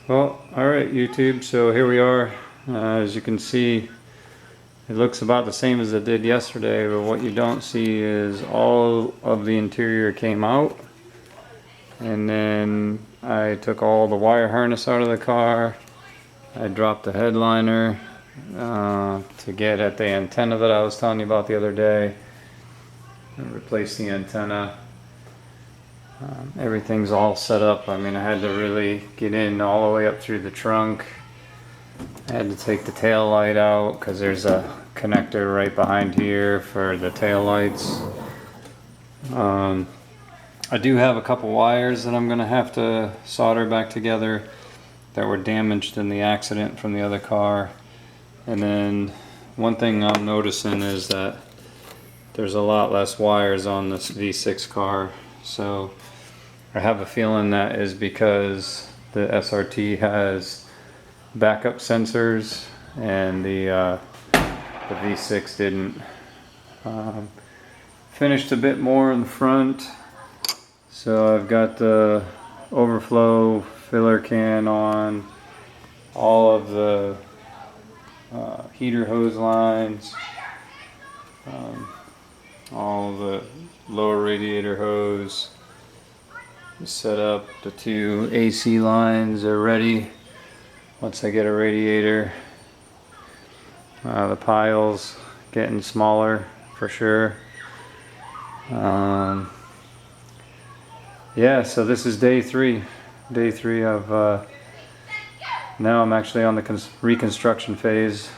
Well, alright YouTube, so here we are. As you can see, it looks about the same as it did yesterday, but what you don't see is all of the interior came out. And then I took all the wire harness out of the car. I dropped the headliner to get at the antenna that I was telling you about the other day. I replaced the antenna. Everything's all set up. I mean, I had to really get in all the way up through the trunk. I had to take the tail light out because there's a connector right behind here for the tail lights. I do have a couple wires that I'm going to have to solder back together that were damaged in the accident from the other car. And then one thing I'm noticing is that there's a lot less wires on this V6 car. So I have a feeling that is because the SRT has backup sensors and the V6 didn't. Finished a bit more in the front. So I've got the overflow filler can on, all of the heater hose lines, all the lower radiator hose. Set up the two AC lines are ready. Once I get a radiator, the piles getting smaller for sure. Yeah, so this is day three of now I'm actually on the reconstruction phase.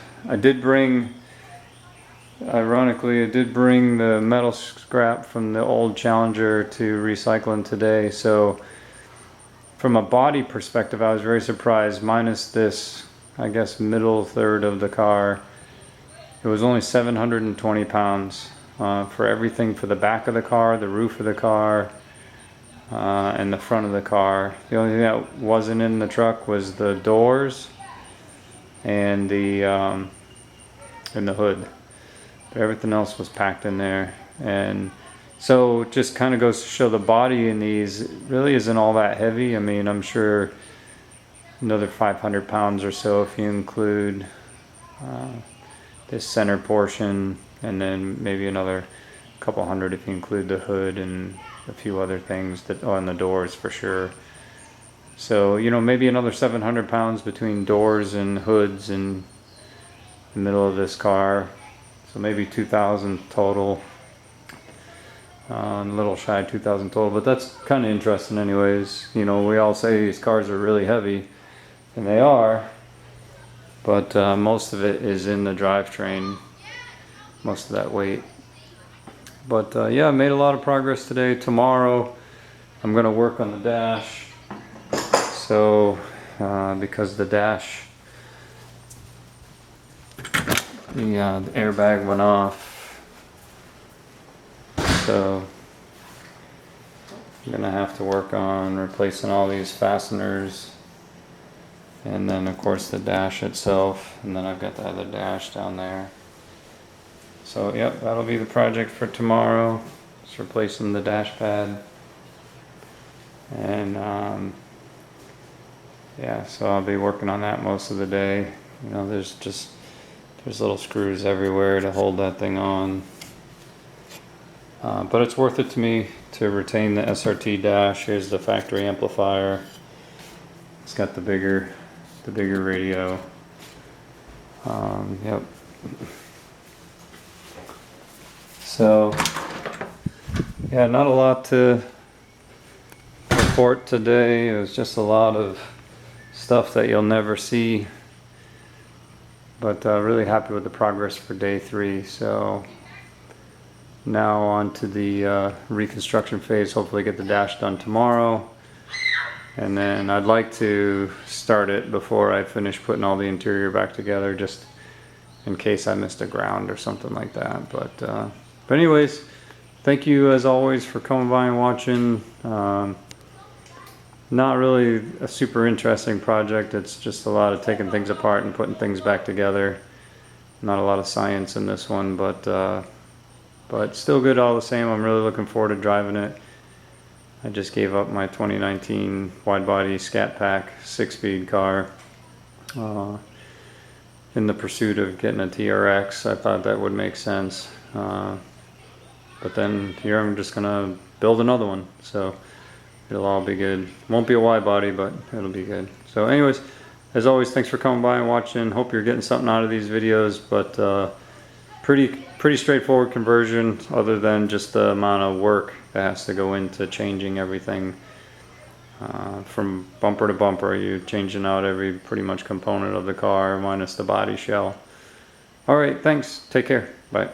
Ironically, I did bring the metal scrap from the old Challenger to recycling today. So from a body perspective, I was very surprised, minus this, I guess, middle third of the car. It was only 720 pounds for everything, for the back of the car, the roof of the car, and the front of the car. The only thing that wasn't in the truck was the doors and the hood. But everything else was packed in there. And so it just kind of goes to show the body in these really isn't all that heavy. I mean, I'm sure another 500 pounds or so if you include this center portion, and then maybe another couple hundred if you include the hood and a few other things that on the doors for sure. So, you know, maybe another 700 pounds between doors and hoods in the middle of this car. So maybe 2,000 total, a little shy of 2,000 total, but that's kind of interesting anyways. You know, we all say these cars are really heavy, and they are, but most of it is in the drivetrain, most of that weight. But yeah, I made a lot of progress today. Tomorrow I'm going to work on the dash. So because the dash, the airbag went off, so I'm gonna have to work on replacing all these fasteners, and then of course the dash itself, and then I've got the other dash down there. So yep, that'll be the project for tomorrow. Just replacing the dash pad, and yeah, so I'll be working on that most of the day. You know, there's little screws everywhere to hold that thing on. But it's worth it to me to retain the SRT dash. Here's the factory amplifier. It's got the bigger radio. Yep. So, yeah, not a lot to report today. It was just a lot of stuff that you'll never see. But really happy with the progress for day 3. So now on to the reconstruction phase. Hopefully get the dash done tomorrow. And then I'd like to start it before I finish putting all the interior back together, just in case I missed a ground or something like that. But anyways, thank you as always for coming by and watching. Not really a super interesting project. It's just a lot of taking things apart and putting things back together. Not a lot of science in this one, but still good all the same. I'm really looking forward to driving it. I just gave up my 2019 wide body Scat Pack 6-speed car in the pursuit of getting a TRX. I thought that would make sense. But then here I'm just gonna build another one. So it'll all be good. Won't be a wide body, but it'll be good. So anyways, as always, thanks for coming by and watching. Hope you're getting something out of these videos, but pretty straightforward conversion, other than just the amount of work that has to go into changing everything from bumper to bumper. You're changing out every pretty much component of the car minus the body shell. All right, thanks. Take care. Bye.